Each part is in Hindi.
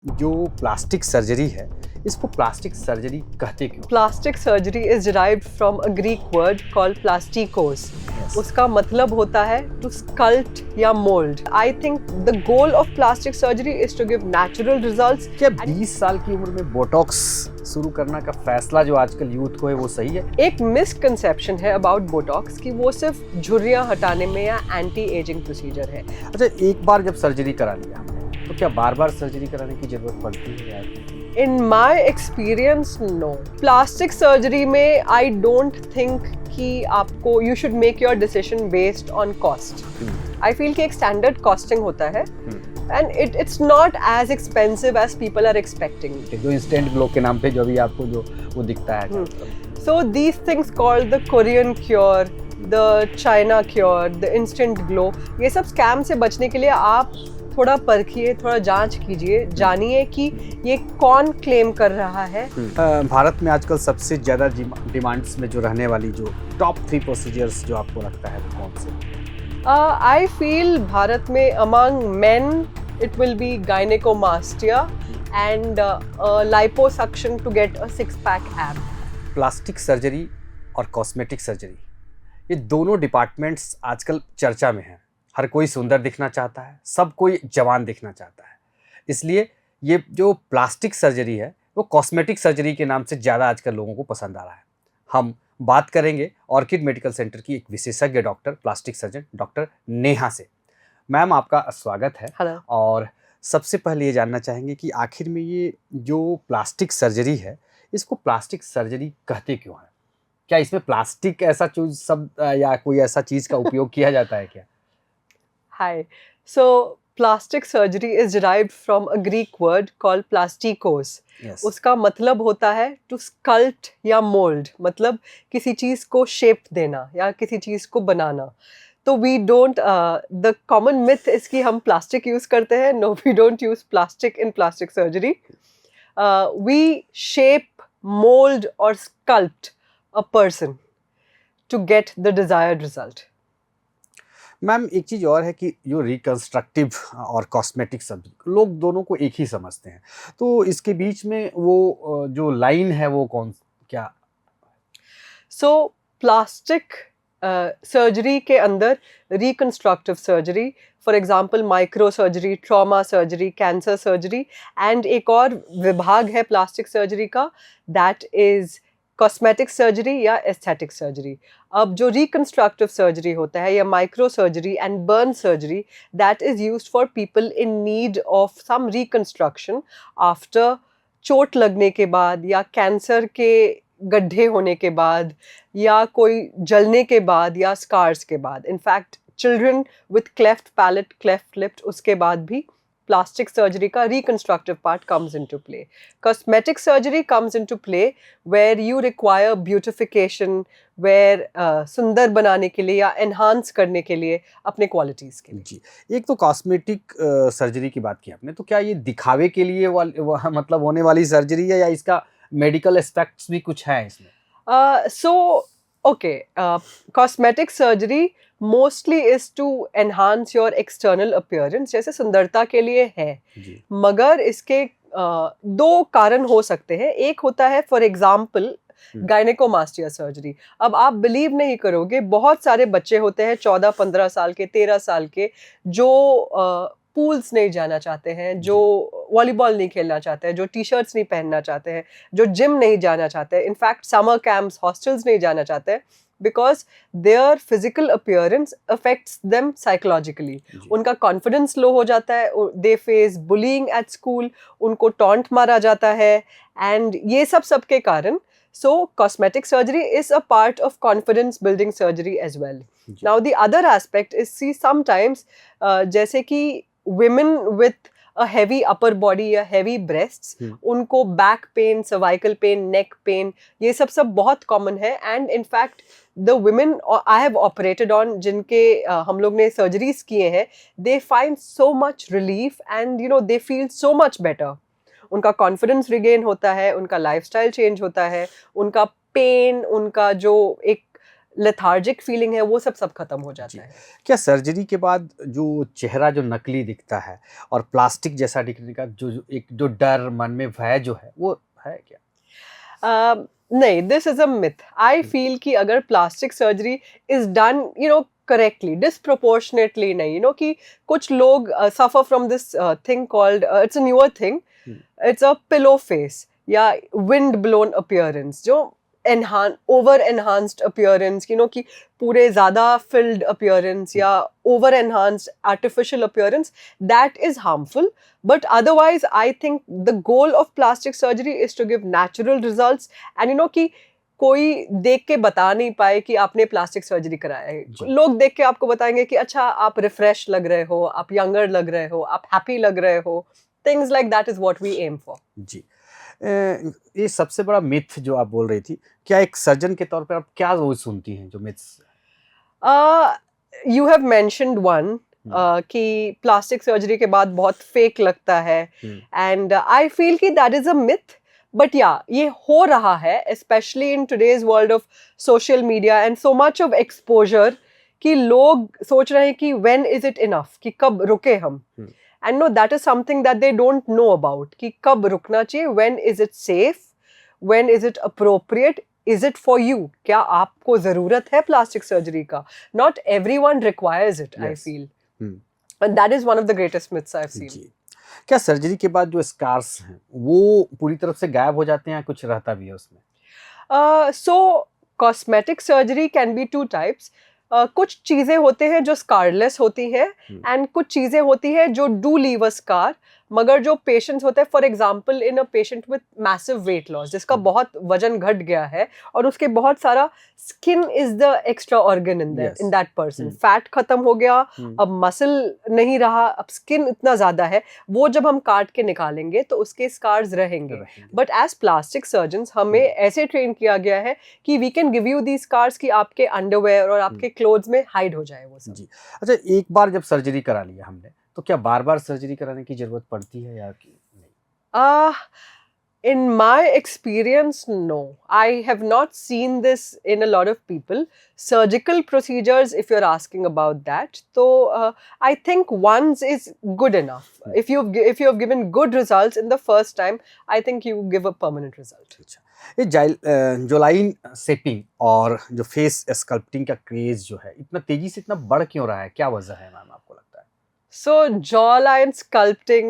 जो प्लास्टिक सर्जरी है, इसको प्लास्टिक सर्जरी कहते क्यों? Plastic surgery is derived from a Greek word called plastikos. Yes. उसका मतलब होता है to sculpt या mold. I think the goal of plastic surgery is to give natural results. क्या 20 साल की उम्र में बोटॉक्स शुरू करना का फैसला जो आजकल यूथ को है वो सही है? एक मिसकंसेप्शन है अबाउट बोटॉक्स कि वो सिर्फ झुर्रियां हटाने में या एंटी एजिंग प्रोसीजर है. अच्छा, एक बार जब सर्जरी करा लिया हमने तो क्या बार बार सर्जरी कराने की जरूरत पड़ती है यार? In my experience, no. Plastic surgery में I don't think कि आपको you should make your decision based on cost. I feel कि एक standard costing होता है and it's not as expensive as people are expecting. जो इंस्टेंट ग्लो के नाम पे जो भी आपको जो वो दिखता है. So these things called the Korean cure, the China cure, the instant glow, ये सब स्कैम से बचने के लिए आप थोड़ा परखिए, थोड़ा जांच कीजिए, जानिए कि ये कौन क्लेम कर रहा है. भारत में आजकल सबसे ज़्यादा डिमांड्स में जो रहने वाली जो टॉप 3 प्रोसीजर्स जो आपको लगता है वो कौन से? I feel भारत में among men it will be gynecomastia and liposuction to get a six-pack ab. Plastic surgery और कॉस्मेटिक सर्जरी, ये दोनों डिपार्टमेंट्स आजकल चर्चा में हैं. हर कोई सुंदर दिखना चाहता है, सब कोई जवान दिखना चाहता है. इसलिए ये जो प्लास्टिक सर्जरी है वो कॉस्मेटिक सर्जरी के नाम से ज़्यादा आजकल लोगों को पसंद आ रहा है. हम बात करेंगे ऑर्किड मेडिकल सेंटर की एक विशेषज्ञ doctor plastic surgeon doctor Neha से. मैम, आपका स्वागत है. Hello. और सबसे पहले ये जानना चाहेंगे कि आखिर में ये जो प्लास्टिक सर्जरी है इसको प्लास्टिक सर्जरी कहते क्यों है? क्या इसमें प्लास्टिक ऐसा चीज शब्द या कोई ऐसा चीज़ का उपयोग किया जाता है क्या? Hi. So plastic surgery is derived from a Greek word called plastikos. Yes. उसका मतलब होता है to sculpt या mold, मतलब किसी चीज़ को shape देना या किसी चीज़ को बनाना. तो we don't, the common myth is कि हम plastic use करते हैं. No, we don't use plastic in plastic surgery. We shape, mold or sculpt a person to get the desired result. Ma'am, एक चीज़ और है कि जो रिकंस्ट्रक्टिव और कॉस्मेटिक सर्जरी लोग दोनों को एक ही समझते हैं, तो इसके बीच में वो जो लाइन है वो कौन क्या? सो प्लास्टिक सर्जरी के अंदर reconstructive surgery, for example micro surgery, trauma surgery, cancer surgery, and एक और विभाग है प्लास्टिक सर्जरी का, दैट इज कॉस्मेटिक सर्जरी या एस्थेटिक सर्जरी. अब जो रिकंस्ट्रक्टिव सर्जरी होता है या micro surgery and burn surgery, that is used for people in need of some reconstruction after चोट लगने के बाद या कैंसर के गड्ढे होने के बाद या कोई जलने के बाद या स्कार्स के बाद. In fact children with cleft palate, cleft lip, उसके बाद भी plastic surgery का reconstructive part comes into play. Cosmetic surgery comes into play where you require beautification, where सुंदर बनाने के लिए या enhance करने के लिए अपने qualities के लिए. जी, एक तो कॉस्मेटिक सर्जरी की बात की आपने, तो क्या ये दिखावे के लिए मतलब होने वाली सर्जरी है या इसका मेडिकल एस्पेक्ट्स भी कुछ है इसमें? So, okay, cosmetic surgery mostly is to enhance your external appearance, जैसे सुंदरता के लिए है. मगर इसके दो कारण हो सकते हैं. एक होता है फॉर एग्जाम्पल गायनेकोमास्टिया सर्जरी. अब आप बिलीव नहीं करोगे, बहुत सारे बच्चे होते हैं 14-15 साल के, 13 साल के, जो पूल्स नहीं जाना चाहते हैं, जो वॉलीबॉल नहीं खेलना चाहते हैं, जो टी शर्ट्स नहीं पहनना चाहते हैं, जो जिम नहीं जाना चाहते हैं, इनफैक्ट समर कैंप्स, हॉस्टल्स नहीं जाना चाहते हैं, because their physical appearance affects them psychologically. उनका कॉन्फिडेंस लो हो जाता है, they face bullying at school, उनको टॉन्ट मारा जाता है, एंड ये सब के कारण. So cosmetic surgery is a part of confidence building surgery as well. Now the other aspect is, see, sometimes जैसे कि women with a heavy upper body या heavy breasts, उनको back pain, cervical pain, neck pain, ये सब बहुत common है. And in fact the women I have operated on, जिनके हम लोग ने surgeries किए हैं, they find so much relief and you know they feel so much better. उनका कॉन्फिडेंस रिगेन होता है, उनका लाइफस्टाइल चेंज होता है, उनका पेन, उनका जो एक लेथार्जिक फीलिंग है वो सब खत्म हो जाता है। क्या सर्जरी के बाद जो चेहरा जो नकली दिखता है और प्लास्टिक जैसा दिखने का जो डर मन में भय जो है वो है क्या? नहीं, this is a myth. I feel कि अगर plastic surgery is done correctly, disproportionately नहीं, कि कुछ लोग suffer from this thing called, it's a newer thing, it's a pillow face या विंड ब्लोन अपीयरेंस, जो ओवर एनहांस्ड अपीयरेंस, कि पूरे ज्यादा फिल्ड अपीयरेंस या over enhanced artificial appearance, that is harmful. But otherwise, I think the goal of plastic surgery is to give natural results. And कि कोई देख के बता नहीं पाए कि आपने प्लास्टिक सर्जरी कराया है. लोग देख के आपको बताएंगे कि अच्छा आप रिफ्रेश लग रहे हो, आप यंगर लग रहे हो, आप हैप्पी लग रहे हो. Things like that is what we aim for. जी. ये सबसे बड़ा मिथ जो आप बोल रही थी, क्या एक सर्जन के तौर पर आप क्या रोज सुनती हैं जो myths? You have mentioned one. कि प्लास्टिक सर्जरी के बाद बहुत फेक लगता है, एंड आई फील कि that is a myth. But या, ये हो रहा है, specially in today's world of social media and so much of exposure, कि लोग सोच रहे हैं कि व्हेन इज इट इनफ, कि कब रुके हम. And no, that is something that they don't know about, कि कब रुकना चाहिए, when is it safe, when is it appropriate, is it for you? क्या आपको जरूरत है प्लास्टिक सर्जरी का? Not everyone requires it, I feel. And that is one of the greatest myths I've seen. जी. क्या सर्जरी के बाद जो स्कार्स हैं वो पूरी तरफ से गायब हो जाते हैं, कुछ रहता भी है उसमें? So cosmetic surgery can be two types. कुछ चीजें होते हैं जो स्कारलेस होती हैं, एंड कुछ चीजें होती हैं जो डू लीव अ स्कार. मगर जो पेशेंट्स होते हैं, for example in a patient with massive weight loss, जिसका बहुत वजन घट गया है और उसके बहुत सारा, skin is the extra organ in that person. Fat खत्म हो गया, अब मसल नहीं रहा, अब स्किन इतना ज्यादा है, वो जब हम काट के निकालेंगे तो उसके स्कार्स रहेंगे. बट एज प्लास्टिक सर्जन्स हमें ऐसे ट्रेन किया गया है कि we can give you the scars कि आपके अंडरवेयर और आपके क्लोथ्स में हाइड हो जाए वो सब. जी. अच्छा, एक बार जब सर्जरी करा लिया हमने, तो क्या बार बार सर्जरी कराने की जरूरत पड़ती है या नहीं? In my experience, no. I have not seen this in a lot of people. Surgical procedures, if you're asking about that, so I think once is good enough. If you have given good results in the first time, I think you give a permanent result. अच्छा, ये जोलाइन शेपिंग और जो फेस स्कल्पटिंग का क्रेज जो है इतना तेजी से इतना बढ़ क्यों रहा है, क्या वजह है मैम आपको लगता है? So jawline sculpting,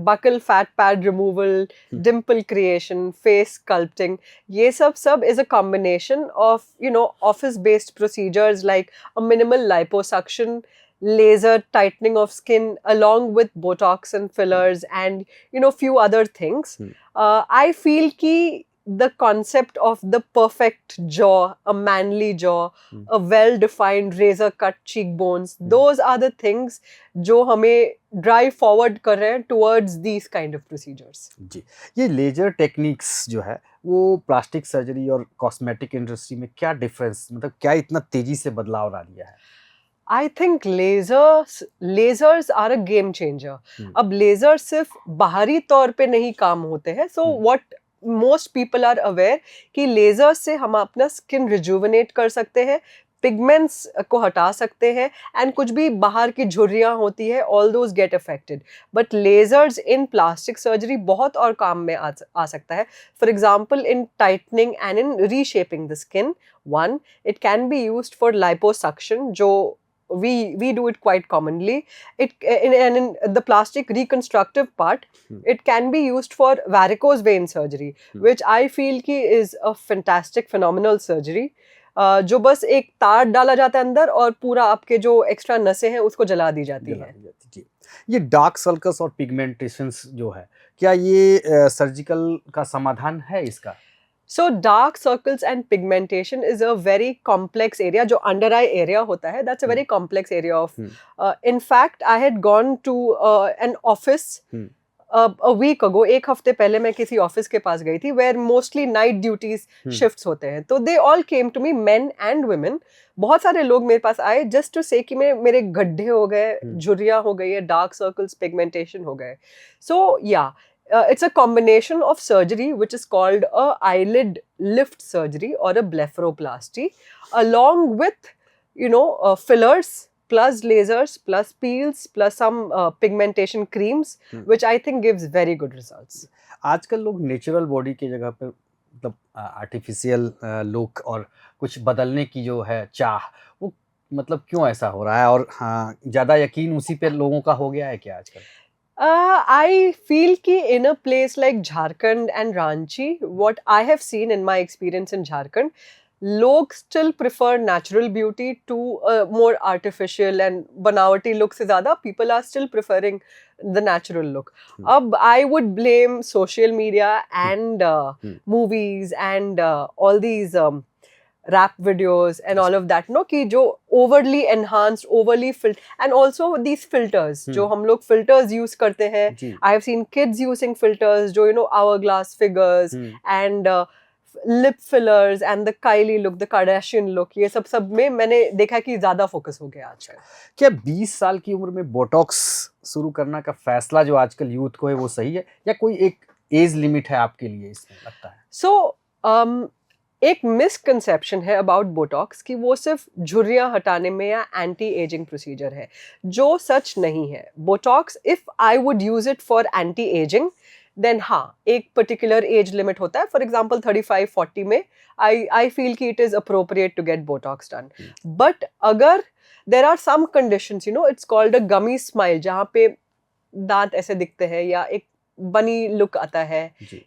buccal fat pad removal, dimple creation, face sculpting, ये सब is a combination of office-based procedures like a minimal liposuction, laser tightening of skin, along with Botox and fillers, and few other things. I feel कि the concept of the perfect jaw, a manly jaw, a well-defined razor-cut cheekbones, those are the things जो हमें drive forward कर रहे हैं towards these kind of procedures. जी. ये लेजर टेक्निक्स जो है वो प्लास्टिक सर्जरी और कॉस्मेटिक इंडस्ट्री में क्या डिफरेंस, मतलब क्या इतना तेजी से बदलाव ला दिया है? I think lasers are a game changer. अब लेजर सिर्फ बाहरी तौर पे नहीं काम होते हैं. So what most people are aware कि लेजर से हम अपना स्किन रिजुविनेट कर सकते हैं, पिगमेंट्स को हटा सकते हैं, एंड कुछ भी बाहर की झुर्रियाँ होती है, all those get affected. But lasers in plastic surgery बहुत और काम में आ सकता है. For example in tightening and in reshaping the skin. One, it can be used for liposuction, जो we do it quite commonly. In the plastic reconstructive part, it can be used for varicose vein surgery, which I feel ki is a fantastic phenomenal surgery. जो बस एक तार डाला जाता है अंदर और पूरा आपके जो एक्स्ट्रा नसें हैं उसको जला दी जाती है. जी. ये डार्क सर्कल्स और पिगमेंटेशंस जो है, क्या ये सर्जिकल का समाधान है इसका? So dark circles and pigmentation is a very complex area. जो under eye area होता है, that's a very complex area of. In fact, I had gone to an office a week ago. एक हफ्ते पहले मैं किसी ऑफिस के पास गई थी, where mostly night duties shifts होते हैं. तो they all came to me, men and women. बहुत सारे लोग मेरे पास आए just to say कि मेरे गड्ढे हो गए, झुर्रियाँ हो गई है, dark circles, pigmentation हो गए. So yeah. it's a combination of surgery which is called a eyelid lift surgery or a blepharoplasty, along with fillers plus lasers plus peels plus some pigmentation creams, which I think gives very good results. आजकल लोग नेचुरल बॉडी की जगह पे मतलब आर्टिफिशियल लुक और कुछ बदलने की जो है चाह, वो मतलब क्यों ऐसा हो रहा है? और हाँ, ज़्यादा यकीन उसी पे लोगों का हो गया है क्या आजकल? I feel कि in a place like Jharkhand and Ranchi, what I have seen in my experience in Jharkhand, लोग still prefer natural beauty to a more artificial and बनावटी look से ज़्यादा people are still preferring the natural look. अब I would blame social media and movies and all these rap videos and all of that, no, कि जो overly enhanced, overly filtered, and also these filters जो हम लोग filters use करते हैं. I have seen kids using filters जो hourglass figures and lip fillers and the Kylie look, the Kardashian look, ये सब में मैंने देखा कि ज़्यादा फोकस हो गया आजकल. क्या 20 साल की उम्र में बोटॉक्स शुरू करना का फैसला जो आजकल यूथ को है वो सही है, या कोई एक एज लिमिट है आपके लिए इसमें लगता है? So एक मिसकंसेप्शन है अबाउट बोटॉक्स कि वो सिर्फ झुर्रियाँ हटाने में या एंटी एजिंग प्रोसीजर है, जो सच नहीं है. Botox, if I would use it for anti aging, then हाँ, एक पर्टिकुलर एज लिमिट होता है. फॉर एग्जांपल 35-40 में आई फील कि it is appropriate to get botox done. But अगर there are some conditions, it's called a gummy smile, जहाँ पे दांत ऐसे दिखते हैं या एक बनी लुक आता है,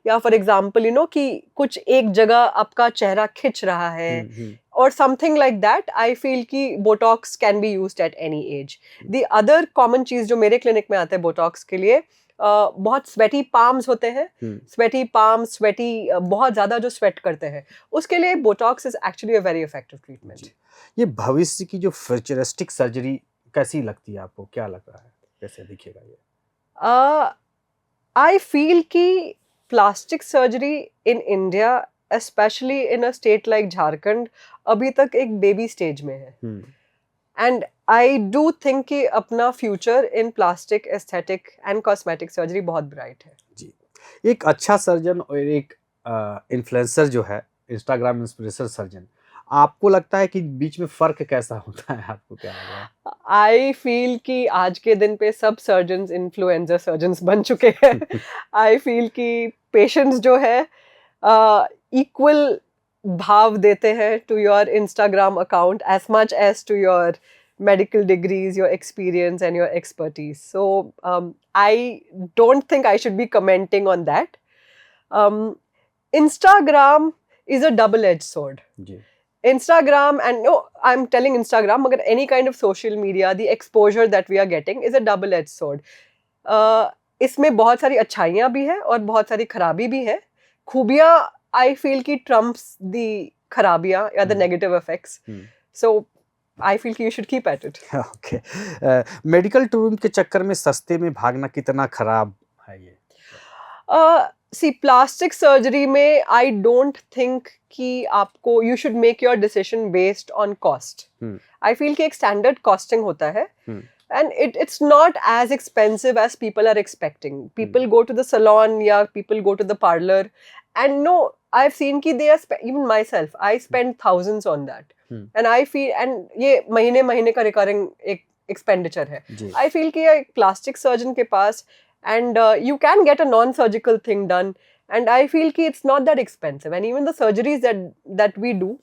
या फॉर एग्जाम्पल कि कुछ एक जगह आपका चेहरा खिंच रहा है और something like that, I feel कि botox can be used at any age. The other common चीज जो मेरे क्लिनिक में आता है बोटॉक्स के लिए, बहुत स्वेटी पाम्स होते हैं, स्वेटी पाम, स्वेटी बहुत ज्यादा जो स्वेट करते हैं, उसके लिए Botox is actually a very effective treatment. ये भविष्य की जो फ्यूचरिस्टिक सर्जरी कैसी लगती है आपको? क्या लग रहा है कैसे दिखेगा ये? I feel कि plastic surgery in India, especially in a state like Jharkhand, अभी तक एक baby stage में है. And I do think कि अपना future in plastic, aesthetic and cosmetic surgery बहुत bright है. जी, एक अच्छा सर्जन और एक इन्फ्लुएंसर जो है, इंस्टाग्राम इन्फ्लुएंसर सर्जन, आपको लगता है कि बीच में फर्क कैसा होता है? आपको क्या लग रहा है? आई फील कि आज के दिन पे सब सर्जन्स इन्फ्लुएंसर सर्जन्स बन चुके हैं. आई फील कि पेशेंट्स जो है इक्वल भाव देते हैं to your Instagram account as much as to your medical degrees, your experience and your expertise. So I don't think I should be commenting on that. Instagram is a double-edged sword. Instagram, and no, I'm telling Instagram, but any kind of social media, the exposure that we are getting is a double-edged sword. इसमें बहुत सारी अच्छाइयाँ भी हैं और बहुत सारी खराबी भी है. खूबियाँ I feel कि trumps the खराबियाँ या the negative effects. So I feel कि you should keep at it. Okay. Medical tourism के चक्कर में सस्ते में भागना कितना खराब है ये? See, plastic surgery में I don't think कि आपको you should make your decision based on cost. I feel कि एक standard costing होता है. And it's not as expensive as people are expecting. People go to the salon या people go to the parlor, and no, I've seen कि they are even myself, I spend thousands on that. And I feel, and ये महीने का recurring एक expenditure है. I feel कि एक plastic surgeon के पास, and you can get a non-surgical thing done, and I feel कि it's not that expensive, and even the surgeries that we do,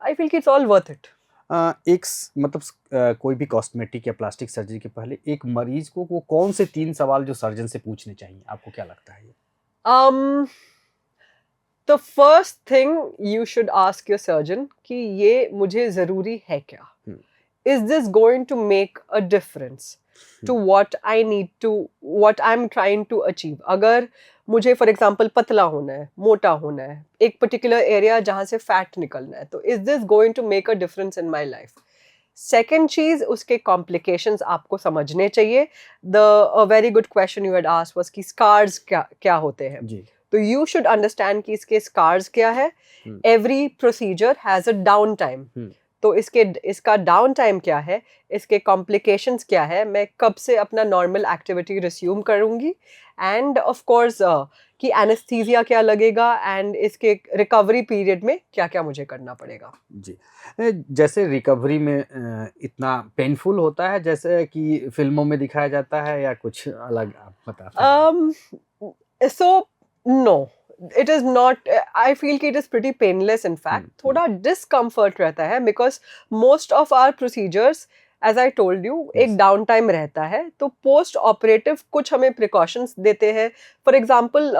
I feel कि it's all worth it. एक मतलब कोई भी कॉस्मेटिक या प्लास्टिक सर्जरी के पहले एक मरीज को वो कौन से 3 सवाल जो सर्जन से पूछने चाहिए, आपको क्या लगता है? The first thing you should ask your surgeon कि ये मुझे ज़रूरी है क्या? Is this going to make a difference to what I need to, what I'm trying to achieve? अगर मुझे फॉर एग्जाम्पल पतला होना है, मोटा होना है, एक पर्टिकुलर एरिया जहाँ से फैट निकलना है, तो is this going to make a difference in my life? Second चीज, उसके कॉम्प्लिकेशंस आपको समझने चाहिए. The very good question you had asked was कि स्कार्स क्या होते हैं. तो यू शुड अंडरस्टैंड कि इसके स्कार्स क्या है. Every procedure has a down time. तो इसका डाउन टाइम क्या है, इसके कॉम्प्लिकेशंस क्या है, मैं कब से अपना नॉर्मल एक्टिविटी रिस्यूम करूँगी, एंड ऑफ कोर्स कि एनेस्थीसिया क्या लगेगा, एंड इसके रिकवरी पीरियड में क्या क्या मुझे करना पड़ेगा। जी। जैसे रिकवरी में इतना पेनफुल होता है जैसे कि फ़िल्मों में दिखाया जाता है या कुछ अलग आप बता पाएँ? So no, it is not. I feel कि it is pretty painless in fact. थोड़ा discomfort रहता है because most of our procedures, as I told you, एक डाउन टाइम रहता है, तो पोस्ट ऑपरेटिव कुछ हमें प्रिकॉशंस देते हैं. फॉर एग्जाम्पल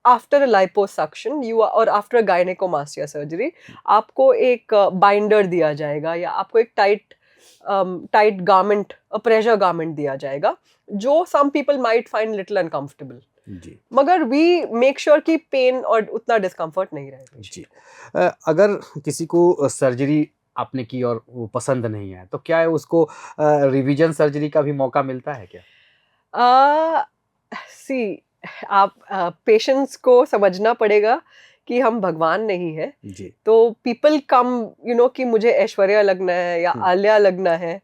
आफ्टर लाइपोसक्शन और आफ्टर गायनेकोमास्टिया सर्जरी आपको एक बाइंडर दिया जाएगा या आपको एक टाइट गारमेंट, प्रेशर गारमेंट दिया जाएगा जो some people might find little uncomfortable जी, मगर वी मेक श्योर कि पेन और उतना डिस्कम्फर्ट नहीं रहे जी। अगर किसी को सर्जरी आपने की और वो पसंद नहीं है तो क्या है उसको रिवीजन सर्जरी का भी मौका मिलता है क्या? सी आप पेशेंट्स को समझना पड़ेगा कि हम भगवान नहीं है, जी, तो पीपल कम यू नो कि मुझे ऐश्वर्या लगना है या आलिया लगना है,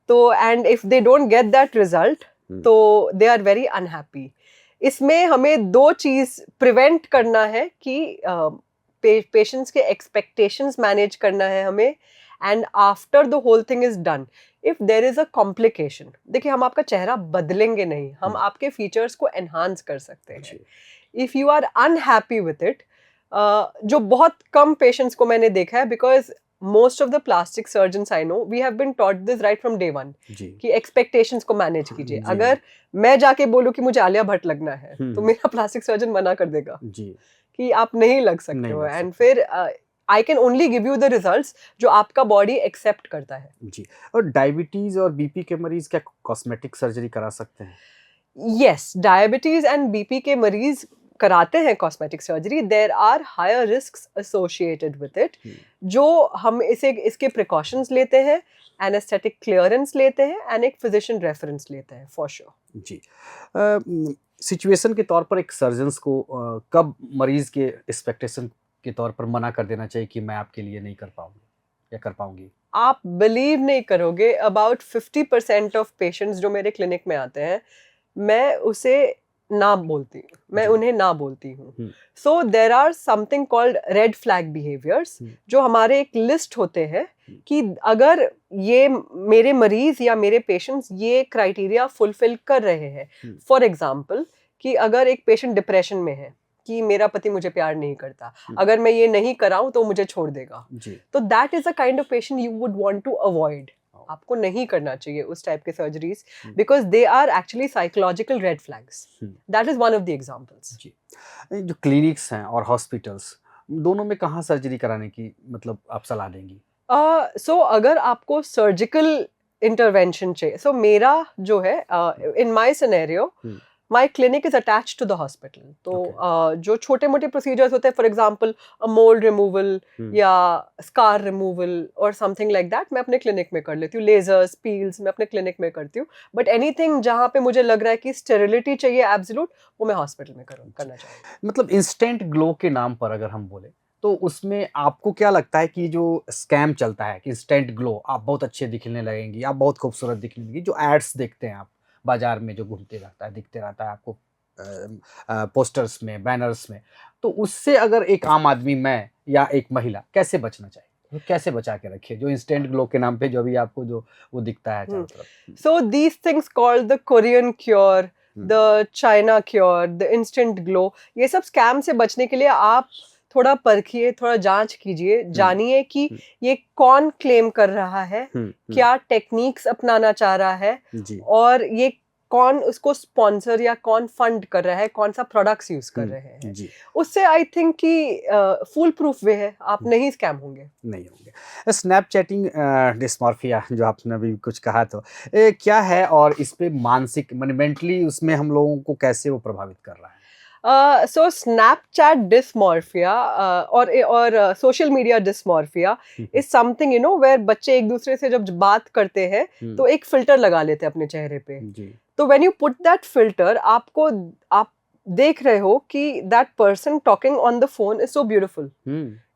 तो and if they don't get that result तो दे आर वेरी अनहैप्पी. इसमें हमें दो चीज प्रिवेंट करना है कि पेशेंट्स के एक्सपेक्टेशंस मैनेज करना है हमें, and after the whole thing is done if there is a complication, देखिए हम आपका चेहरा बदलेंगे नहीं, हम आपके फीचर्स को एनहांस कर सकते हैं. If you are unhappy with it, जो बहुत कम पेशेंट्स को मैंने देखा है, because most of the plastic surgeons I know, we have been taught this right from day one कि expectations को manage कीजिए. अगर मैं जाके बोलूँ कि मुझे आलिया भट्ट लगना है तो मेरा प्लास्टिक सर्जन मना कर देगा कि आप नहीं लग सकते हो, एंड फिर I can only give you the results जो आपका बॉडी एक्सेप्ट करता है. जी. और डायबिटीज और बीपी के मरीज क्या कॉस्मेटिक सर्जरी करा सकते हैं? Yes, डायबिटीज एंड बीपी के मरीज कराते हैं cosmetic surgery. There are higher risks associated with it, जो हम इसके प्रिकॉशंस लेते हैं, एनेस्थेटिक क्लियरेंस लेते हैं एंड एक फिजिशियन रेफरेंस लेते हैं फॉर श्योर. जी. सिचुएशन के तौर पर एक सर्जन्स को कब मरीज के एक्सपेक्टेशन के तौर पर मना कर देना चाहिए कि मैं आपके लिए नहीं कर पाऊंगी या कर पाऊंगी? आप बिलीव नहीं करोगे, अबाउट 50% ऑफ पेशेंट्स जो मेरे क्लिनिक में आते हैं, मैं उन्हें ना बोलती हूँ. So there are something called red flag behaviours, जो हमारे एक लिस्ट होते हैं कि अगर ये मेरे मरीज या मेरे पेशेंट्स ये क्राइटेरिया फुलफिल कर रहे हैं, फॉर एग्जाम्पल कि अगर एक पेशेंट डिप्रेशन में है कि मेरा पति मुझे प्यार नहीं करता, अगर मैं ये नहीं कराऊं तो मुझे छोड़ देगा, तो that is a kind of patient you would want to avoid. आपको नहीं करना चाहिए उस टाइप के surgeries, because they are actually psychological red flags. That is one of the examples. जी. जो क्लिनिक्स हैं और हॉस्पिटल्स, दोनों में कहाँ सर्जरी कराने की मतलब आप सलाह देंगी? सो अगर आपको सर्जिकल इंटरवेंशन चाहिए, सो मेरा जो है in my scenario my clinic is attach to the hospital, तो जो छोटे मोटे प्रोसीजर्स होते हैं, फॉर एग्जाम्पल मोल्ड रिमूवल या स्कार रिमूवल और समथिंग लाइक दैट, मैं अपने क्लिनिक में कर लेती हूँ. लेजर्स, पील्स मैं अपने क्लिनिक में करती हूँ, बट एनीथिंग जहाँ पे मुझे लग रहा है कि स्टेरिलिटी चाहिए एब्सोल्यूट, वो मैं हॉस्पिटल में करना चाहिए. मतलब इंस्टेंट ग्लो के नाम पर अगर हम बोले तो उसमें आपको क्या लगता है कि जो स्कैम चलता है कि इंस्टेंट ग्लो, आप बहुत अच्छे दिखने लगेंगी, आप बहुत खूबसूरत दिखने लगेंगी, जो एड्स देखते हैं आप बाजार में जो घूमते रहता है, दिखते रहता है आपको पोस्टर्स में, बैनर्स में, तो उससे अगर एक आम आदमी, मैं या एक महिला, कैसे बचना चाहिए? तो कैसे बचा के रखिए जो इंस्टेंट ग्लो के नाम पे जो भी आपको जो वो दिखता है चारों तरफ? So these things called the Korean cure, the China cure, the instant glow, ये सब स्कैम से बचने के लिए आप थोड़ा परखिए, थोड़ा जांच कीजिए, जानिए कि ये कौन क्लेम कर रहा है, क्या टेक्निक्स अपनाना चाह रहा है, और ये कौन उसको स्पॉन्सर या कौन फंड कर रहा है, कौन सा प्रोडक्ट्स यूज कर रहे हैं. उससे आई थिंक कि फुल प्रूफ वे है, आप नहीं स्कैम होंगे. स्नैपचैटिंग डिस्मॉर्फिया जो आपने अभी कुछ कहा, तो क्या है और इस पे मानसिक मेंटली उसमें हम लोगों को कैसे वो प्रभावित कर रहा है? So Snapchat dysmorphia और social media dysmorphia is something where बच्चे एक दूसरे से जब बात करते हैं तो एक फिल्टर लगा लेते हैं अपने चेहरे पे. तो when you put that filter, आप देख रहे हो कि that person talking on the phone is so beautiful.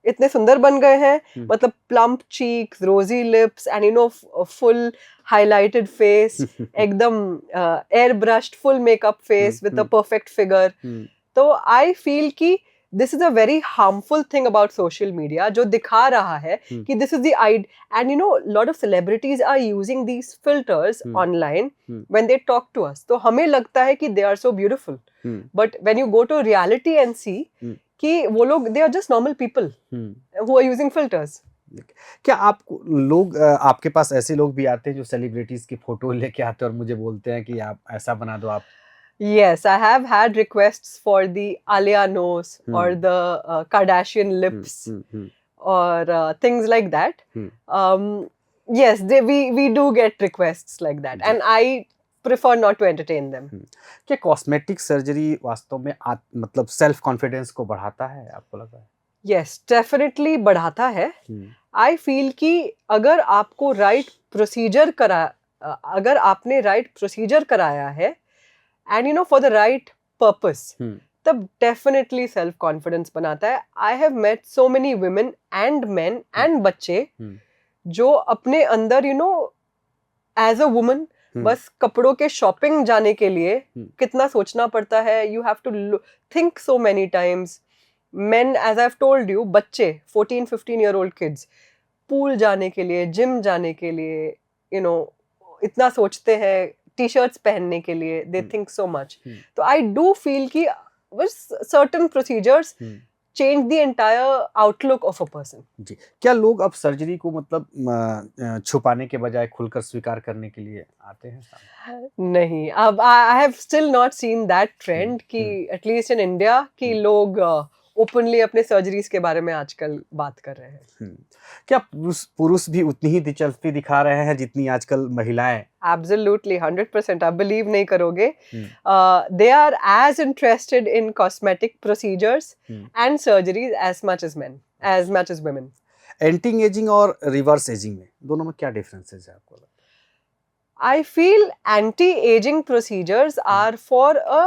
इतने सुंदर बन गए हैं, मतलब plump cheeks, rosy lips and you know full highlighted face, एकदम air brushed full makeup face with a perfect figure. तो आई फील कि this is a very harmful thing about social media, जो दिखा रहा है कि this is the ideal, and you know lot of celebrities are using these filters online when they talk to us. तो हमें लगता है कि they are so beautiful, but when you go to reality and see कि वो लोग they are just normal people who are using filters. क्या आप लोग आपके पास ऐसे लोग भी आते हैं जो सेलिब्रिटीज की फोटो लेके आते हैं और मुझे बोलते हैं कि आप ऐसा बना दो आप? Yes, I have had requests for the Alia nose or the Kardashian lips or things like that. Yes, we do get requests like that, and I prefer not to entertain them. क्या कॉस्मेटिक सर्जरी वास्तव में मतलब सेल्फ कॉन्फिडेंस को बढ़ाता है, आपको लगता है? Yes, definitely बढ़ाता है. I feel कि अगर आपको अगर आपने राइट प्रोसीजर कराया है and you know for the right purpose, तब definitely self confidence बनाता है. I have met so many women and men and बच्चे जो अपने अंदर you know as a woman बस कपड़ों के शॉपिंग जाने के लिए कितना सोचना पड़ता है. You have to think so many times. Men, as I've told you, बच्चे 14-15-year-old kids पूल जाने के लिए, जिम जाने के लिए, you know इतना सोचते हैं, टी शर्ट्स पहनने के लिए, दे थिंक सो मच. तो आई डू फील कि certain procedures change the entire outlook of a person. जी, क्या लोग अब सर्जरी को मतलब छुपाने के बजाय खुलकर स्वीकार करने के लिए आते हैं? नहीं, अब I have still not seen that trend कि एटलीस्ट इन इंडिया कि लोग ओपनली अपने सर्जरीज के बारे में आजकल बात कर रहे हैं. क्या पुरुष भी उतनी ही दिलचस्पी दिखा रहे हैं जितनी आजकल महिलाएं? Absolutely, 100%. आप बिलीव नहीं करोगे. They are as interested in cosmetic procedures and surgeries as much as women. Anti ageing और रिवर्स एजिंग में दोनों में क्या डिफरेंसेस है आपको? I feel anti-aging procedures are for a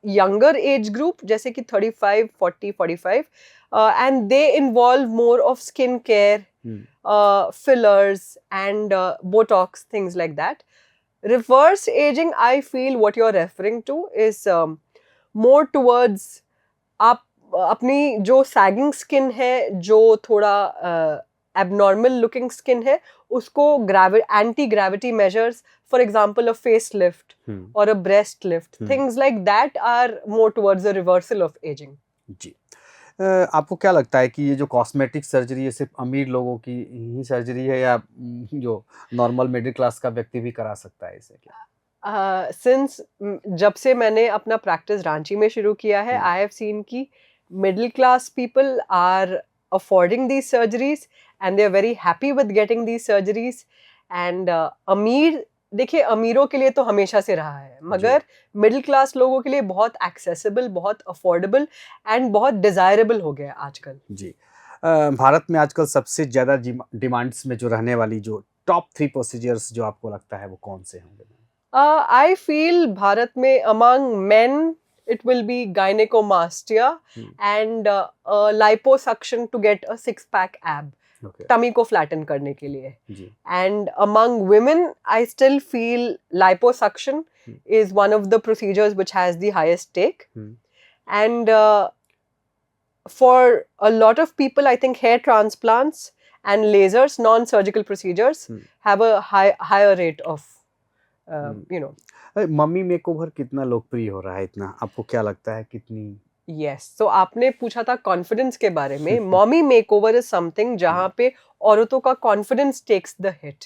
younger age group, जैसे कि 35, 40, 45, and they involve more of skin care, fillers and Botox, things like that. Reverse aging, I feel what you're referring to is more towards आप अपनी जो sagging skin है, जो थोड़ा abnormal looking skin है, उसको anti-gravity measures, for example a facelift or a breast lift, things like that are more towards the reversal of aging. जी, आपको क्या लगता है कि ये जो कॉस्मेटिक सर्जरी है सिर्फ अमीर लोगों की ही सर्जरी है या जो नॉर्मल मिडिल क्लास का व्यक्ति भी करा सकता है इसे? क्या सिंस जब से मैंने अपना प्रैक्टिस रांची में शुरू किया है, आई हैव सीन कि middle class people are affording these surgeries and they are very happy with getting these surgeries, and अमीर, देखिए अमीरों के लिए तो हमेशा से रहा है, मगर मिडिल क्लास लोगों के लिए बहुत एक्सेसिबल, बहुत अफोर्डेबल एंड बहुत डिजायरेबल हो गया आजकल. जी, भारत में आजकल सबसे ज़्यादा डिमांड्स में जो रहने वाली जो टॉप 3 प्रोसीजर्स जो आपको लगता है वो कौन से होंगे? आई फील भारत में among main it will be gynecomastia and liposuction to get a 6-pack ab. Tummy को flatten करने के लिए. And among women, I still feel liposuction is one of the procedures which has the highest take. And for a lot of people, I think hair transplants and lasers, non-surgical procedures, have a higher rate of, you know. Mummy makeover कितना लोकप्रिय हो रहा है इतना, आपको क्या लगता है कितनी? Yes, so आपने पूछा था कॉन्फिडेंस के बारे में. मॉमी मेकओवर इज समथिंग जहाँ पे औरतों का कॉन्फिडेंस टेक्स द हिट.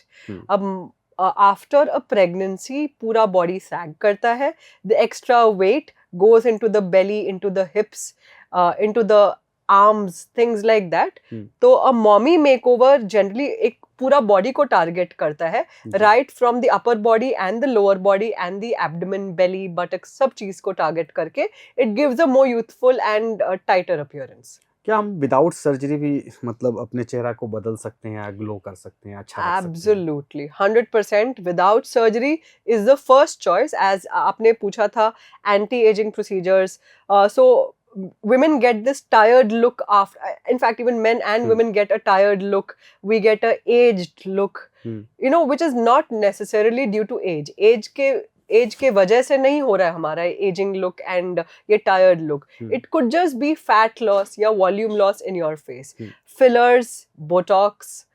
अब आफ्टर अ प्रेगनेंसी पूरा बॉडी सैग करता है, the extra weight goes into the belly, into the हिप्स, into the arms, things like that. तो अ मॉमी मेकओवर जनरली एक पूरा बॉडी को टारगेट करता है, right from the upper body and the lower body and the abdomen, belly, buttock, सब चीज को टारगेट करके it gives a more youthful and tighter appearance. क्या हम विदाउट सर्जरी भी मतलब अपने चेहरा को बदल सकते हैं या ग्लो कर सकते हैं, अच्छा रख सकते हैं? Absolutely, 100% without surgery is the first choice. As आपने पूछा था anti aging procedures, so women get this tired look after, in fact even men and women get a tired look, we get a aged look, you know, which is not necessarily due to age के वजह से नहीं हो रहा है हमारा aging look and ये tired look. It could just be fat loss या volume loss in your face. Fillers, botox,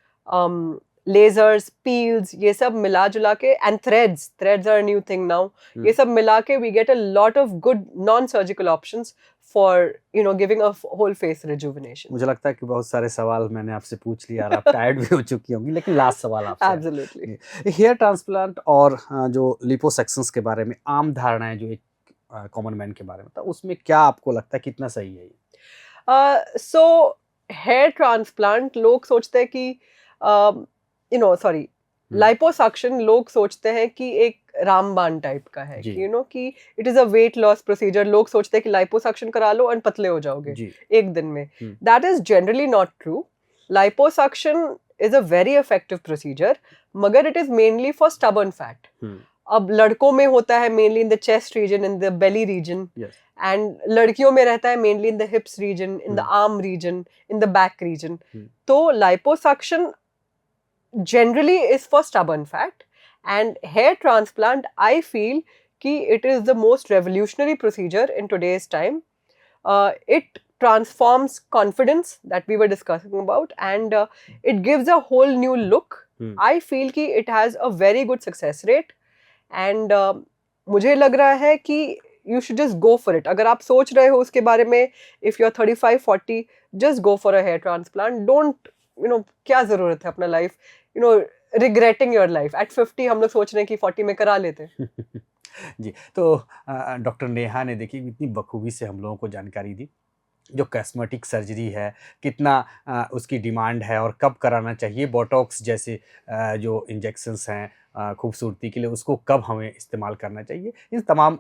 lasers, peels, ये सब मिला जुला के, and threads are a new thing now. ये सब मिला के we get a lot of good non-surgical options for, you know, giving a whole face rejuvenation. मुझे लगता है कि बहुत सारे सवाल मैंने आपसे पूछ लिया और आप टायर्ड भी हो चुकी होंगी, लेकिन लास्ट सवाल आपसे. Absolutely. हेयर ट्रांसप्लांट और जो लिपोसक्शंस के बारे में आम धारणाएं जो एक कॉमन मैन के बारे में, तो उसमें क्या आपको लगता है कितना सही है ये? So hair transplant लोग सोचते हैं कि liposuction लोग सोचते हैं कि एक रामबाण टाइप का है, कि you know कि it is a weight loss procedure. लोग सोचते हैं कि liposuction करा लो और पतले हो जाओगे एक दिन में. That is generally not true. Liposuction is a very effective procedure, मगर it is mainly for stubborn fat. अब लड़कों में होता है mainly in the chest region, in the belly region, and लड़कियों में रहता है mainly in the hips region, in the arm region, in the back region. तो liposuction generally is for stubborn fat, and hair transplant I feel कि it is the most revolutionary procedure in today's time. It transforms confidence that we were discussing about, and it gives a whole new look. I feel कि it has a very good success rate, and मुझे लग रहा है कि you should just go for it. अगर आप सोच रहे हो उसके बारे में, if you're 35-40, just go for a hair transplant. Don't, you know, क्या ज़रूरत है अपना life, you know, regretting your life. At 50 हम लोग सोच रहे हैं कि 40 में करा लेते हैं. जी, तो डॉक्टर नेहा ने देखिए इतनी बखूबी से हम लोगों को जानकारी दी जो कॉस्मेटिक सर्जरी है, कितना उसकी डिमांड है और कब कराना चाहिए, बोटॉक्स जैसे जो इंजेक्शंस हैं खूबसूरती के लिए, उसको कब हमें इस्तेमाल करना चाहिए, इन तमाम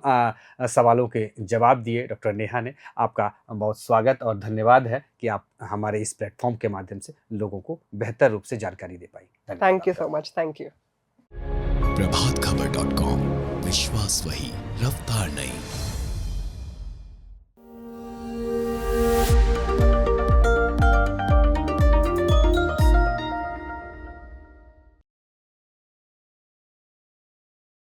सवालों के जवाब दिए डॉक्टर नेहा ने. आपका बहुत स्वागत और धन्यवाद है कि आप हमारे इस प्लेटफॉर्म के माध्यम से लोगों को बेहतर रूप से जानकारी दे पाई. Thank you so much. Thank you. प्रभातखबर.com, विश्वास वही, रफ्तार नहीं.